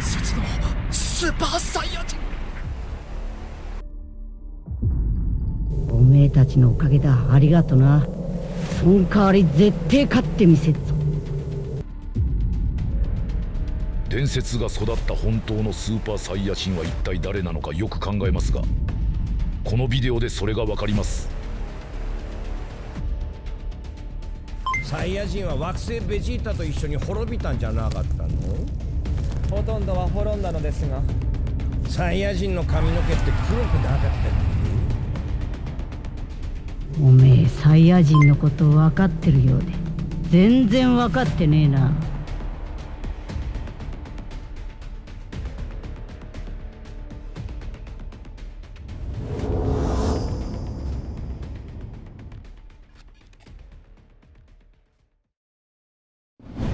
節のスーパーサイヤ人。おめえたちのおかげだ。ありがとな。その代わり絶対勝ってみせっぞ。伝説が育った本当のスーパーサイヤ人は一体誰なのかよく考えますが、このビデオでそれがわかります。サイヤ人は惑星ベジータと一緒に滅びたんじゃなかったの？ほとんどは滅んだのですが。サイヤ人の髪の毛って黒くなかったっおめえサイヤ人のこと分かってるようで全然分かってねえな。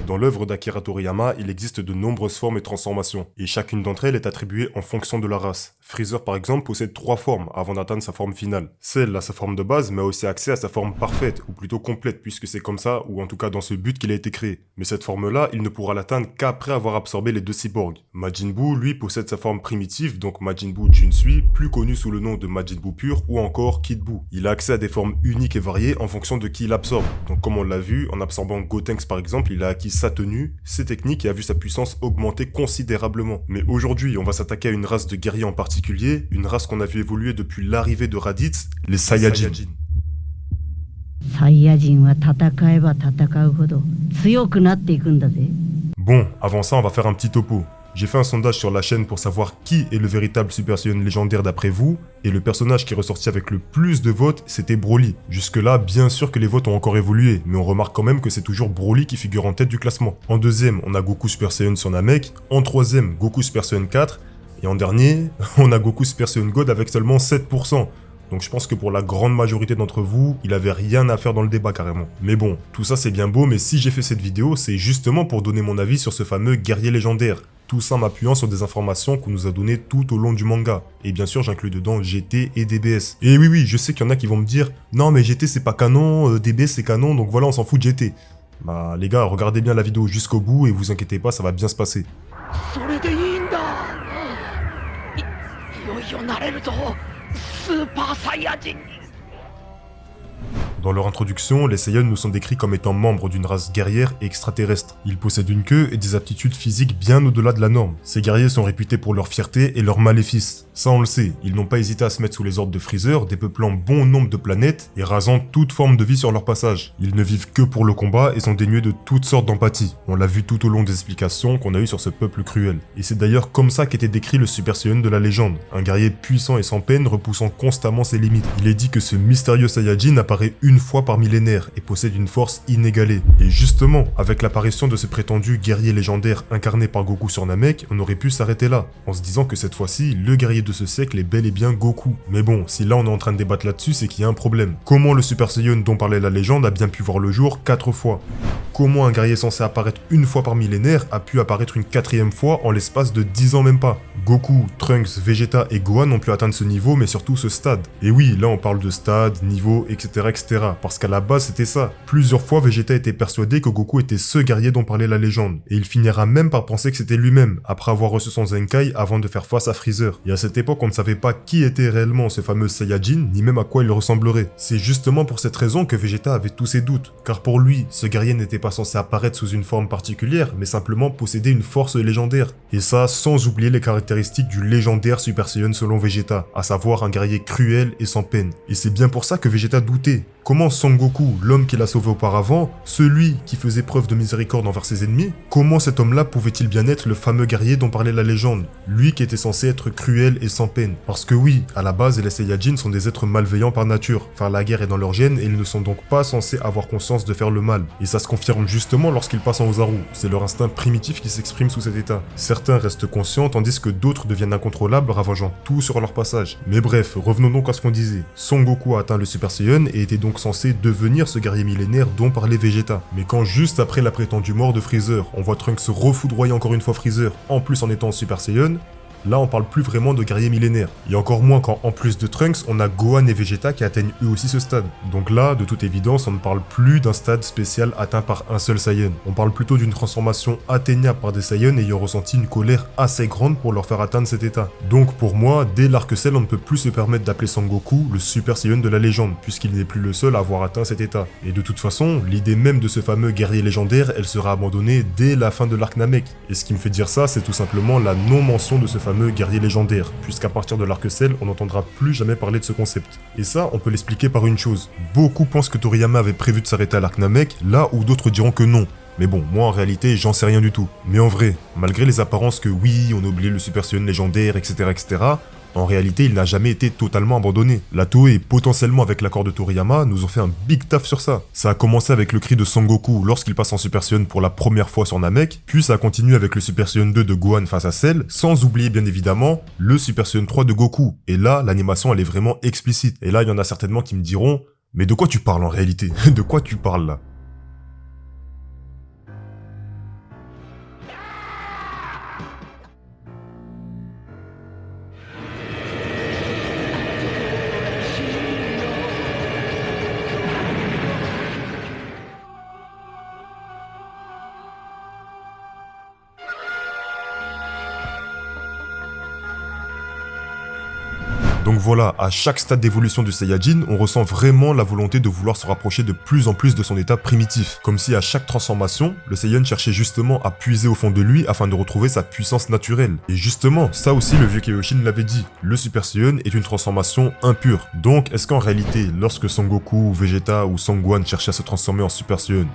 Dans l'œuvre d'Akira Toriyama, il existe de nombreuses formes et transformations, et chacune d'entre elles est attribuée en fonction de la race. Freezer par exemple possède 3 formes avant d'atteindre sa forme finale. Cell a sa forme de base mais a aussi accès à sa forme parfaite, ou plutôt complète puisque c'est comme ça, ou en tout cas dans ce but qu'il a été créé. Mais cette forme-là, il ne pourra l'atteindre qu'après avoir absorbé les 2 cyborgs. Majin Buu, lui, possède sa forme primitive, donc Majin Buu Chunsui, plus connu sous le nom de Majin Buu pur ou encore Kid Buu. Il a accès à des formes uniques et variées en fonction de qui il absorbe. Donc comme on l'a vu, en absorbant Gotenks par exemple, il a acquis sa tenue, ses techniques et a vu sa puissance augmenter considérablement. Mais aujourd'hui, on va s'attaquer à une race de guerriers en particulier, une race qu'on a vu évoluer depuis l'arrivée de Raditz, les Saiyajin. サイヤ人は戦えば戦うほど強くなっていくんだぜ。 Bon, avant ça, on va faire un petit topo. J'ai fait un sondage sur la chaîne pour savoir qui est le véritable Super Saiyan légendaire d'après vous, et le personnage qui est ressorti avec le plus de votes, c'était Broly. Jusque-là, bien sûr que les votes ont encore évolué, mais on remarque quand même que c'est toujours Broly qui figure en tête du classement. En deuxième, on a Goku Super Saiyan sur Namek, en troisième, Goku Super Saiyan 4, et en dernier, on a Goku Super Saiyan God avec seulement 7%. Donc je pense que pour la grande majorité d'entre vous, il avait rien à faire dans le débat carrément. Mais bon, tout ça c'est bien beau, mais si j'ai fait cette vidéo, c'est justement pour donner mon avis sur ce fameux guerrier légendaire. Tout ça en m'appuyant sur des informations qu'on nous a données tout au long du manga. Et bien sûr, j'inclus dedans GT et DBS. Et oui, je sais qu'il y en a qui vont me dire « Non mais GT c'est pas canon, DBS c'est canon, donc voilà on s'en fout de GT ». Bah les gars, regardez bien la vidéo jusqu'au bout et vous inquiétez pas, ça va bien se passer. Dans leur introduction, les Saiyans nous sont décrits comme étant membres d'une race guerrière et extraterrestre. Ils possèdent une queue et des aptitudes physiques bien au-delà de la norme. Ces guerriers sont réputés pour leur fierté et leur maléfice. Ça on le sait, ils n'ont pas hésité à se mettre sous les ordres de Freezer, dépeuplant bon nombre de planètes et rasant toute forme de vie sur leur passage. Ils ne vivent que pour le combat et sont dénués de toutes sortes d'empathie. On l'a vu tout au long des explications qu'on a eues sur ce peuple cruel. Et c'est d'ailleurs comme ça qu'était décrit le Super Saiyan de la légende. Un guerrier puissant et sans peine, repoussant constamment ses limites. Il est dit que ce mystérieux Saiyajin apparaît une fois par millénaire et possède une force inégalée. Et justement, avec l'apparition de ce prétendu guerrier légendaire incarné par Goku sur Namek, on aurait pu s'arrêter là, en se disant que cette fois-ci, le guerrier de ce siècle est bel et bien Goku. Mais bon, si là on est en train de débattre là-dessus, c'est qu'il y a un problème. Comment le Super Saiyan dont parlait la légende a bien pu voir le jour 4 fois? Comment un guerrier censé apparaître une fois par millénaire a pu apparaître une 4e fois en l'espace de 10 ans même pas? Goku, Trunks, Vegeta et Gohan ont pu atteindre ce niveau, mais surtout ce stade. Et oui, là on parle de stade, niveau, etc. parce qu'à la base c'était ça. Plusieurs fois Vegeta était persuadé que Goku était ce guerrier dont parlait la légende, et il finira même par penser que c'était lui-même, après avoir reçu son Zenkai avant de faire face à Freezer. Et à cette époque on ne savait pas qui était réellement ce fameux Saiyajin, ni même à quoi il ressemblerait. C'est justement pour cette raison que Vegeta avait tous ses doutes, car pour lui, ce guerrier n'était pas censé apparaître sous une forme particulière, mais simplement posséder une force légendaire. Et ça sans oublier les caractéristiques du légendaire Super Saiyan selon Vegeta, à savoir un guerrier cruel et sans peine. Et c'est bien pour ça que Vegeta doutait. Comment Son Goku, l'homme qui l'a sauvé auparavant, celui qui faisait preuve de miséricorde envers ses ennemis, comment cet homme-là pouvait-il bien être le fameux guerrier dont parlait la légende, lui qui était censé être cruel et sans peine? Parce que oui, à la base les Saiyajin sont des êtres malveillants par nature, faire la guerre est dans leur gène et ils ne sont donc pas censés avoir conscience de faire le mal. Et ça se confirme justement lorsqu'ils passent en Ozaru, c'est leur instinct primitif qui s'exprime sous cet état. Certains restent conscients tandis que d'autres deviennent incontrôlables, ravageant tout sur leur passage. Mais bref, revenons donc à ce qu'on disait. Son Goku a atteint le Super Saiyan et était donc censé devenir ce guerrier millénaire dont parlait Vegeta. Mais quand juste après la prétendue mort de Freezer, on voit Trunks refoudroyer encore une fois Freezer, en plus en étant Super Saiyan, Là, on parle plus vraiment de guerriers millénaires. Et encore moins quand, en plus de Trunks, on a Gohan et Vegeta qui atteignent eux aussi ce stade. Donc là, de toute évidence, on ne parle plus d'un stade spécial atteint par un seul Saiyan. On parle plutôt d'une transformation atteignable par des Saiyans ayant ressenti une colère assez grande pour leur faire atteindre cet état. Donc pour moi, dès l'arc Cell, on ne peut plus se permettre d'appeler Sangoku le Super Saiyan de la légende, puisqu'il n'est plus le seul à avoir atteint cet état. Et de toute façon, l'idée même de ce fameux guerrier légendaire, elle sera abandonnée dès la fin de l'arc Namek. Et ce qui me fait dire ça, c'est tout simplement la non-mention de ce fameux guerrier légendaire, puisqu'à partir de l'arc Cell, on n'entendra plus jamais parler de ce concept. Et ça, on peut l'expliquer par une chose. Beaucoup pensent que Toriyama avait prévu de s'arrêter à l'arc Namek, là où d'autres diront que non. Mais bon, moi en réalité, j'en sais rien du tout. Mais en vrai, malgré les apparences que oui, on a oublié le Super Saiyan légendaire, etc., en réalité, il n'a jamais été totalement abandonné. La Toei, potentiellement avec l'accord de Toriyama, nous ont fait un big taf sur ça. Ça a commencé avec le cri de Sangoku lorsqu'il passe en Super Saiyan pour la première fois sur Namek, puis ça a continué avec le Super Saiyan 2 de Gohan face à Cell, sans oublier bien évidemment le Super Saiyan 3 de Goku. Et là, l'animation elle est vraiment explicite. Et là, il y en a certainement qui me diront « Mais de quoi tu parles en réalité? De quoi tu parles là ?» Donc voilà, à chaque stade d'évolution du Saiyajin, on ressent vraiment la volonté de vouloir se rapprocher de plus en plus de son état primitif. Comme si à chaque transformation, le Saiyan cherchait justement à puiser au fond de lui afin de retrouver sa puissance naturelle. Et justement, ça aussi le vieux Kaioshin l'avait dit, le Super Saiyan est une transformation impure. Donc est-ce qu'en réalité, lorsque Son Goku, Vegeta ou Son Gohan cherchaient à se transformer en Super Saiyan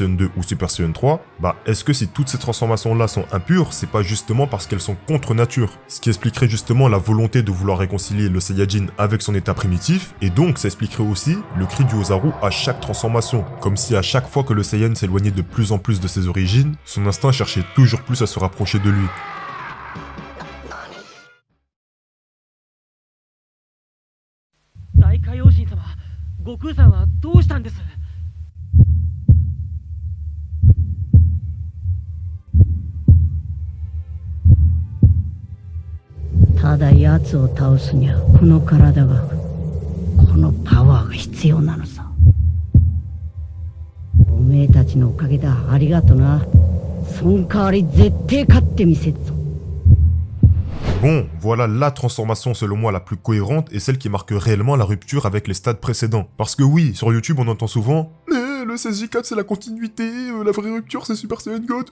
2 ou Super Saiyan 3, bah est-ce que si toutes ces transformations-là sont impures, c'est pas justement parce qu'elles sont contre nature? Ce qui expliquerait justement la volonté de vouloir réconcilier le Saiyajin avec son état primitif, et donc ça expliquerait aussi le cri du Ozaru à chaque transformation, comme si à chaque fois que le Saiyan s'éloignait de plus en plus de ses origines, son instinct cherchait toujours plus à se rapprocher de lui. 大海王神様、悟空さんはどうしたんです？ただ奴を倒すにはこの体が、このパワーが必要なのさ。おめえたちのおかげだ。ありがとな。そん代わり絶対勝ってみせっぞ。 Bon, voilà la transformation selon moi la plus cohérente et celle qui marque réellement la rupture avec les stades précédents. Parce que oui, sur YouTube on entend souvent « Mais le 16J4 c'est la continuité, la vraie rupture c'est Super Saiyan God ».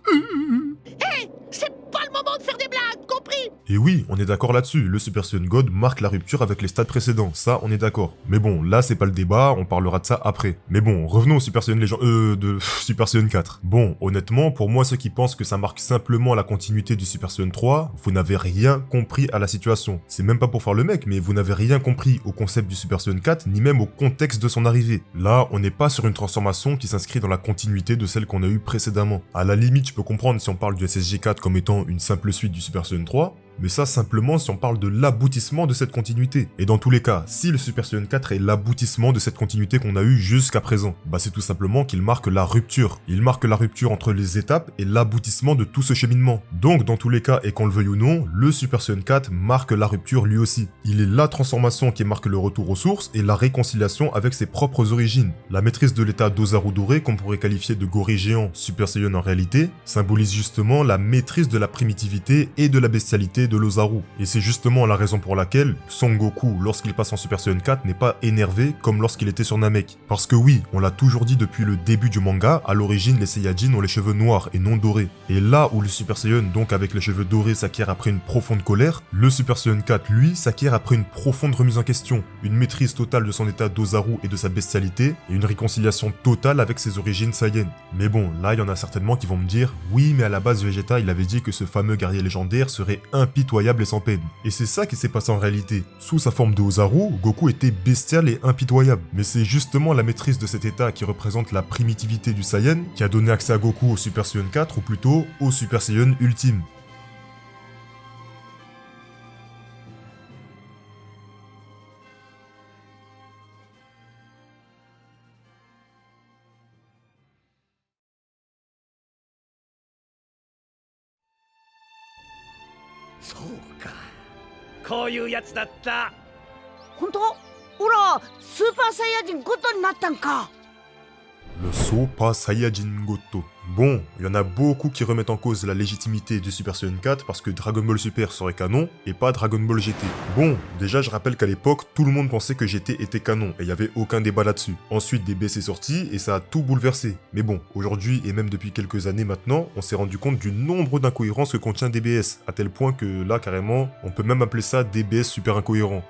Hé, c'est pas le moment de faire des blagues, compris? Et oui, on est d'accord là-dessus, le Super Saiyan God marque la rupture avec les stades précédents, ça on est d'accord. Mais bon, là c'est pas le débat, on parlera de ça après. Mais bon, revenons au Super Saiyan de Super Saiyan 4. Bon, honnêtement, pour moi ceux qui pensent que ça marque simplement la continuité du Super Saiyan 3, vous n'avez rien compris à la situation. C'est même pas pour faire le mec, mais vous n'avez rien compris au concept du Super Saiyan 4, ni même au contexte de son arrivée. Là, on n'est pas sur une transformation qui s'inscrit dans la continuité de celle qu'on a eue précédemment. À la limite, je peux comprendre si on parle du SSG4 comme étant une simple suite du Super Saiyan 3, mais ça simplement si on parle de l'aboutissement de cette continuité. Et dans tous les cas, si le Super Saiyan 4 est l'aboutissement de cette continuité qu'on a eue jusqu'à présent, bah c'est tout simplement qu'il marque la rupture. Il marque la rupture entre les étapes et l'aboutissement de tout ce cheminement. Donc dans tous les cas, et qu'on le veuille ou non, le Super Saiyan 4 marque la rupture lui aussi. Il est la transformation qui marque le retour aux sources et la réconciliation avec ses propres origines. La maîtrise de l'état d'Ozaru doré, qu'on pourrait qualifier de gorille géant Super Saiyan en réalité, symbolise justement la maîtrise de la primitivité et de la bestialité de l'Ozaru. Et c'est justement la raison pour laquelle Son Goku, lorsqu'il passe en Super Saiyan 4, n'est pas énervé comme lorsqu'il était sur Namek. Parce que oui, on l'a toujours dit depuis le début du manga, à l'origine les Saiyajin ont les cheveux noirs et non dorés. Et là où le Super Saiyan, donc avec les cheveux dorés, s'acquiert après une profonde colère, le Super Saiyan 4, lui, s'acquiert après une profonde remise en question, une maîtrise totale de son état d'Ozaru et de sa bestialité, et une réconciliation totale avec ses origines Saiyan. Mais bon, là il y en a certainement qui vont me dire, oui mais à la base Vegeta il avait dit que ce fameux guerrier légendaire serait impitoyable et sans peine. Et c'est ça qui s'est passé en réalité. Sous sa forme de Ozaru, Goku était bestial et impitoyable. Mais c'est justement la maîtrise de cet état qui représente la primitivité du Saiyan qui a donné accès à Goku au Super Saiyan 4 ou plutôt au Super Saiyan ultime. そうか。こういうやつだった。本当？ほら、スーパーサイヤ人ゴッドになったんか。Le Super Saiyajin Goto. Bon, il y en a beaucoup qui remettent en cause la légitimité du Super Saiyan 4 parce que Dragon Ball Super serait canon et pas Dragon Ball GT. Bon, déjà je rappelle qu'à l'époque, tout le monde pensait que GT était canon et il n'y avait aucun débat là-dessus. Ensuite, DBS est sorti et ça a tout bouleversé. Mais bon, aujourd'hui et même depuis quelques années maintenant, on s'est rendu compte du nombre d'incohérences que contient DBS, à tel point que là carrément, on peut même appeler ça DBS super incohérent.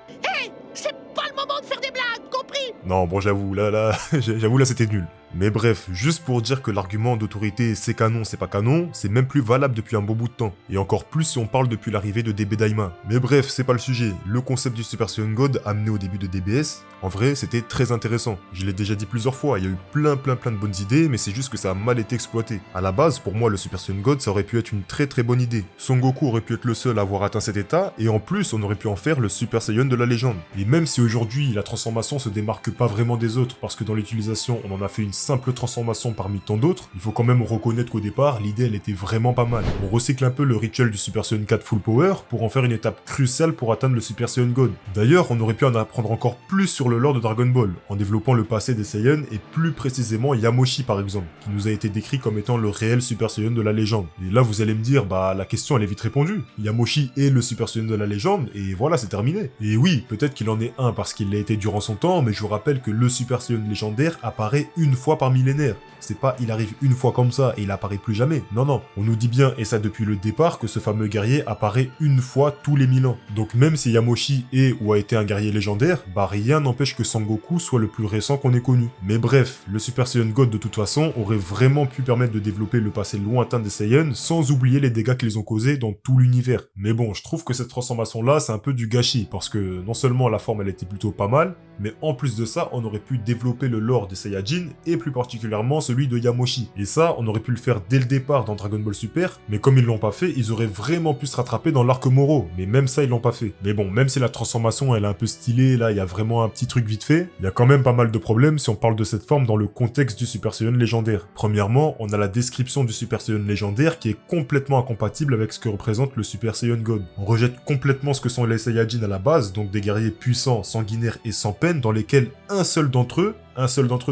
C'est pas le moment de faire des blagues, compris? Non, bon j'avoue, là, j'avoue là c'était nul. Mais bref, juste pour dire que l'argument d'autorité c'est canon, c'est pas canon, c'est même plus valable depuis un bon bout de temps. Et encore plus si on parle depuis l'arrivée de DB Daima. Mais bref, c'est pas le sujet. Le concept du Super Saiyan God amené au début de DBS, en vrai, c'était très intéressant. Je l'ai déjà dit plusieurs fois, il y a eu plein de bonnes idées, mais c'est juste que ça a mal été exploité. À la base, pour moi, le Super Saiyan God, ça aurait pu être une très bonne idée. Son Goku aurait pu être le seul à avoir atteint cet état, et en plus, on aurait pu en faire le Super Saiyan de la légende. Et même si aujourd'hui, la transformation se démarque pas vraiment des autres, parce que dans l'utilisation, on en a fait une simple transformation parmi tant d'autres, il faut quand même reconnaître qu'au départ, l'idée elle était vraiment pas mal. On recycle un peu le rituel du Super Saiyan 4 Full Power pour en faire une étape cruciale pour atteindre le Super Saiyan God. D'ailleurs, on aurait pu en apprendre encore plus sur le lore de Dragon Ball, en développant le passé des Saiyans et plus précisément Yamoshi par exemple, qui nous a été décrit comme étant le réel Super Saiyan de la légende. Et là vous allez me dire, bah la question elle est vite répondue. Yamoshi est le Super Saiyan de la légende et voilà c'est terminé. Et oui, peut-être qu'il en est un parce qu'il l'a été durant son temps, mais je vous rappelle que le Super Saiyan légendaire apparaît une fois par millénaire. C'est pas il arrive une fois comme ça et il apparaît plus jamais. Non, on nous dit bien, et ça depuis le départ, que ce fameux guerrier apparaît une fois tous les 1000 ans. Donc même si Yamoshi est ou a été un guerrier légendaire, bah rien n'empêche que Sangoku soit le plus récent qu'on ait connu. Mais bref, le Super Saiyan God de toute façon aurait vraiment pu permettre de développer le passé lointain des Saiyans sans oublier les dégâts qu'ils ont causés dans tout l'univers. Mais bon, je trouve que cette transformation là c'est un peu du gâchis, parce que non seulement la forme elle était plutôt pas mal, mais en plus de ça on aurait pu développer le lore des Saiyajin et plus particulièrement celui de Yamoshi. Et ça, on aurait pu le faire dès le départ dans Dragon Ball Super, mais comme ils l'ont pas fait, ils auraient vraiment pu se rattraper dans l'arc Moro, mais même ça ils l'ont pas fait. Mais bon, même si la transformation elle est un peu stylée, là il y a vraiment un petit truc vite fait, il y a quand même pas mal de problèmes si on parle de cette forme dans le contexte du Super Saiyan légendaire. Premièrement, on a la description du Super Saiyan légendaire qui est complètement incompatible avec ce que représente le Super Saiyan God. On rejette complètement ce que sont les Saiyajin à la base, donc des guerriers puissants, sanguinaires et sans peine, dans lesquels un seul d'entre eux,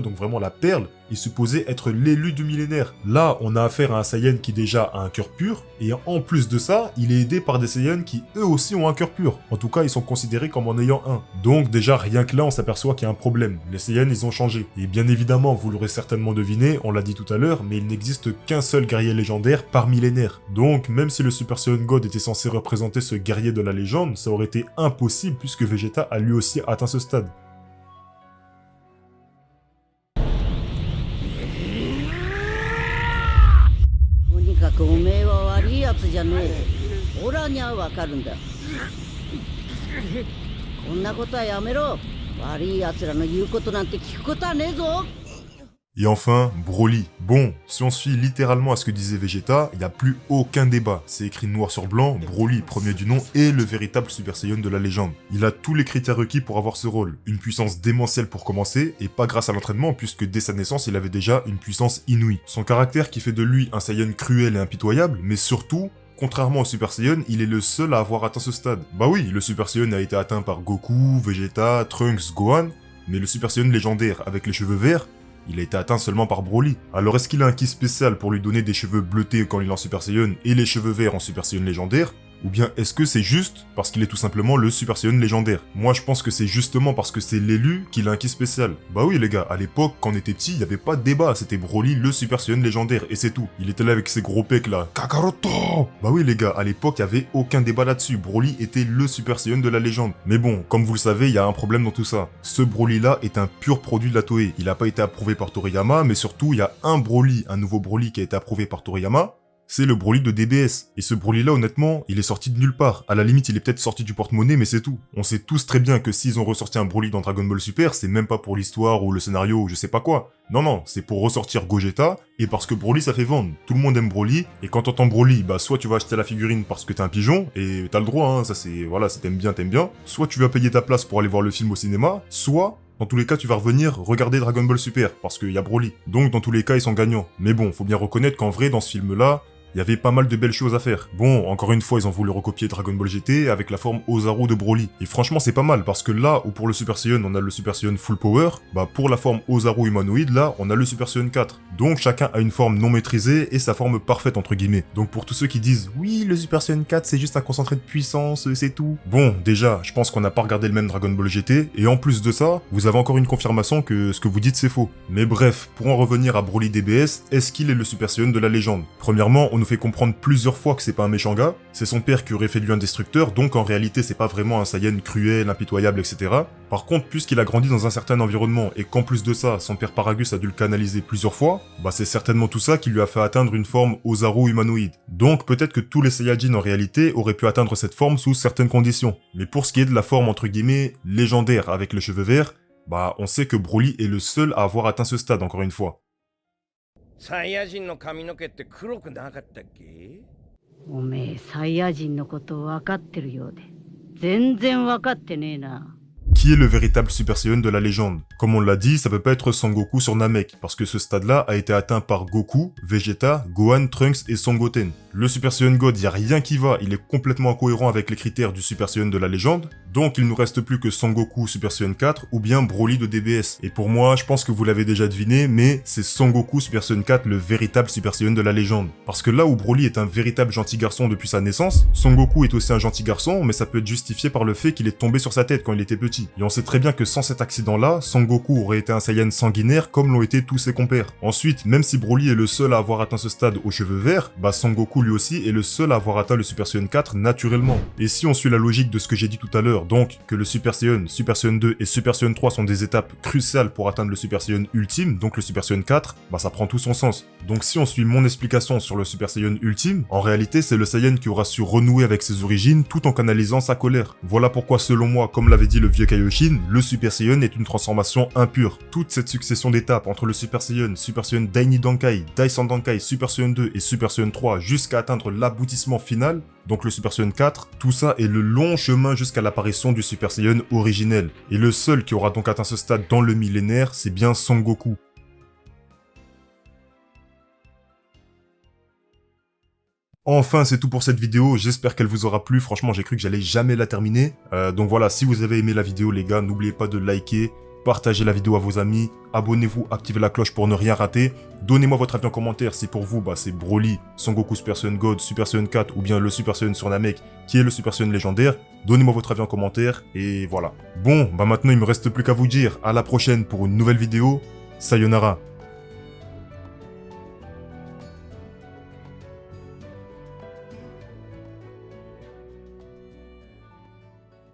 donc vraiment la perle, est supposé être l'élu du millénaire. Là, on a affaire à un Saiyan qui déjà a un cœur pur, et en plus de ça, il est aidé par des Saiyans qui eux aussi ont un cœur pur. En tout cas, ils sont considérés comme en ayant un. Donc déjà, rien que là, on s'aperçoit qu'il y a un problème. Les Saiyans, ils ont changé. Et bien évidemment, vous l'aurez certainement deviné, on l'a dit tout à l'heure, mais il n'existe qu'un seul guerrier légendaire par millénaire. Donc, même si le Super Saiyan God était censé représenter ce guerrier de la légende, ça aurait été impossible puisque Vegeta a lui aussi atteint ce stade. とにかくおめえは悪いやつじゃねえ。オラにはわかるんだ。こんなことはやめろ。悪いやつらの言うことなんて聞くことはねえぞ。 Et enfin, Broly. Bon, si on suit littéralement à ce que disait Vegeta, il n'y a plus aucun débat. C'est écrit noir sur blanc, Broly, premier du nom, est le véritable Super Saiyan de la légende. Il a tous les critères requis pour avoir ce rôle. Une puissance démentielle pour commencer, et pas grâce à l'entraînement, puisque dès sa naissance, il avait déjà une puissance inouïe. Son caractère qui fait de lui un Saiyan cruel et impitoyable, mais surtout, contrairement au Super Saiyan, il est le seul à avoir atteint ce stade. Bah oui, le Super Saiyan a été atteint par Goku, Vegeta, Trunks, Gohan, mais le Super Saiyan légendaire avec les cheveux verts, il a été atteint seulement par Broly. Alors est-ce qu'il a un ki spécial pour lui donner des cheveux bleutés quand il est en Super Saiyan et les cheveux verts en Super Saiyan légendaire? Ou bien est-ce que c'est juste parce qu'il est tout simplement le Super Saiyan légendaire? Moi je pense que c'est justement parce que c'est l'élu qu'il a un ki spécial. Bah oui les gars, à l'époque quand on était petit, il n'y avait pas de débat, c'était Broly le Super Saiyan légendaire et c'est tout. Il était là avec ses gros pecs là, Kakaroto. Bah oui les gars, à l'époque il n'y avait aucun débat là-dessus, Broly était le Super Saiyan de la légende. Mais bon, comme vous le savez, il y a un problème dans tout ça. Ce Broly là est un pur produit de la Toei. Il n'a pas été approuvé par Toriyama, mais surtout il y a un Broly, un nouveau Broly qui a été approuvé par Toriyama. C'est le Broly de DBS. Et ce Broly là honnêtement, il est sorti de nulle part. À la limite il est peut-être sorti du porte-monnaie mais c'est tout. On sait tous très bien que s'ils ont ressorti un Broly dans Dragon Ball Super, c'est même pas pour l'histoire ou le scénario ou je sais pas quoi. Non, c'est pour ressortir Gogeta, et parce que Broly ça fait vendre. Tout le monde aime Broly, et quand t'entends Broly, bah soit tu vas acheter la figurine parce que t'es un pigeon, et t'as le droit, hein, ça c'est, voilà, si t'aimes bien, soit tu vas payer ta place pour aller voir le film au cinéma, soit... Dans tous les cas, tu vas revenir regarder Dragon Ball Super, parce qu'il y a Broly. Donc, dans tous les cas, ils sont gagnants. Mais bon, faut bien reconnaître qu'en vrai, dans ce film-là, Il y avait pas mal de belles choses à faire. Bon, encore une fois, ils ont voulu recopier Dragon Ball GT avec la forme Ozaru de Broly. Et franchement, c'est pas mal, parce que là où pour le Super Saiyan, on a le Super Saiyan Full Power, bah pour la forme Ozaru humanoïde, là, on a le Super Saiyan 4. Donc chacun a une forme non maîtrisée et sa forme parfaite, entre guillemets. Donc pour tous ceux qui disent « Oui, le Super Saiyan 4, c'est juste un concentré de puissance, c'est tout ». Bon, déjà, je pense qu'on n'a pas regardé le même Dragon Ball GT, et en plus de ça, vous avez encore une confirmation que ce que vous dites, c'est faux. Mais bref, pour en revenir à Broly DBS, est-ce qu'il est le Super Saiyan de la légende? Premièrement, on nous fait comprendre plusieurs fois que c'est pas un méchant gars, c'est son père qui aurait fait de lui un destructeur, donc en réalité c'est pas vraiment un Saiyan cruel, impitoyable, etc. Par contre, puisqu'il a grandi dans un certain environnement et qu'en plus de ça, son père Paragus a dû le canaliser plusieurs fois, bah c'est certainement tout ça qui lui a fait atteindre une forme Ozaru humanoïde. Donc peut-être que tous les Saiyajins en réalité auraient pu atteindre cette forme sous certaines conditions. Mais pour ce qui est de la forme entre guillemets légendaire avec les cheveux verts, bah on sait que Broly est le seul à avoir atteint ce stade encore une fois. サイヤ人の髪の毛って黒くなかったっけ？おめえサイヤ人のこと分かってるようで全然分かってねえな。 Qui est le véritable Super Saiyan de la légende? Comme on l'a dit, ça peut pas être Sangoku sur Namek, parce que ce stade-là a été atteint par Goku, Vegeta, Gohan, Trunks et Son Goten. Le Super Saiyan God, y a rien qui va, il est complètement incohérent avec les critères du Super Saiyan de la légende, donc il nous reste plus que Sangoku Super Saiyan 4 ou bien Broly de DBS. Et pour moi, je pense que vous l'avez déjà deviné, mais c'est Sangoku Super Saiyan 4 le véritable Super Saiyan de la légende. Parce que là où Broly est un véritable gentil garçon depuis sa naissance, Sangoku est aussi un gentil garçon, mais ça peut être justifié par le fait qu'il est tombé sur sa tête quand il était petit. Et on sait très bien que sans cet accident-là, Sangoku aurait été un Saiyan sanguinaire comme l'ont été tous ses compères. Ensuite, même si Broly est le seul à avoir atteint ce stade aux cheveux verts, bah Sangoku lui aussi est le seul à avoir atteint le Super Saiyan 4 naturellement. Et si on suit la logique de ce que j'ai dit tout à l'heure, donc que le Super Saiyan, Super Saiyan 2 et Super Saiyan 3 sont des étapes cruciales pour atteindre le Super Saiyan ultime, donc le Super Saiyan 4, bah ça prend tout son sens. Donc si on suit mon explication sur le Super Saiyan ultime, en réalité c'est le Saiyan qui aura su renouer avec ses origines tout en canalisant sa colère. Voilà pourquoi selon moi, comme l'avait dit le vieux Kaioshin, le Super Saiyan est une transformation impure. Toute cette succession d'étapes entre le Super Saiyan Daini Dankai, Daisan Dankai, Super Saiyan 2 et Super Saiyan 3 jusqu'à atteindre l'aboutissement final, donc le Super Saiyan 4, tout ça est le long chemin jusqu'à l'apparition du Super Saiyan originel. Et le seul qui aura donc atteint ce stade dans le millénaire, c'est bien Son Goku. Enfin, c'est tout pour cette vidéo, j'espère qu'elle vous aura plu, franchement j'ai cru que j'allais jamais la terminer. Donc voilà, si vous avez aimé la vidéo les gars, n'oubliez pas de liker, partagez la vidéo à vos amis, abonnez-vous, activez la cloche pour ne rien rater, donnez-moi votre avis en commentaire si pour vous c'est Broly, Son Goku Super Saiyan God, Super Saiyan 4 ou bien le Super Saiyan sur Namek qui est le Super Saiyan légendaire, donnez-moi votre avis en commentaire et voilà. Bon, maintenant il me reste plus qu'à vous dire à la prochaine pour une nouvelle vidéo, sayonara.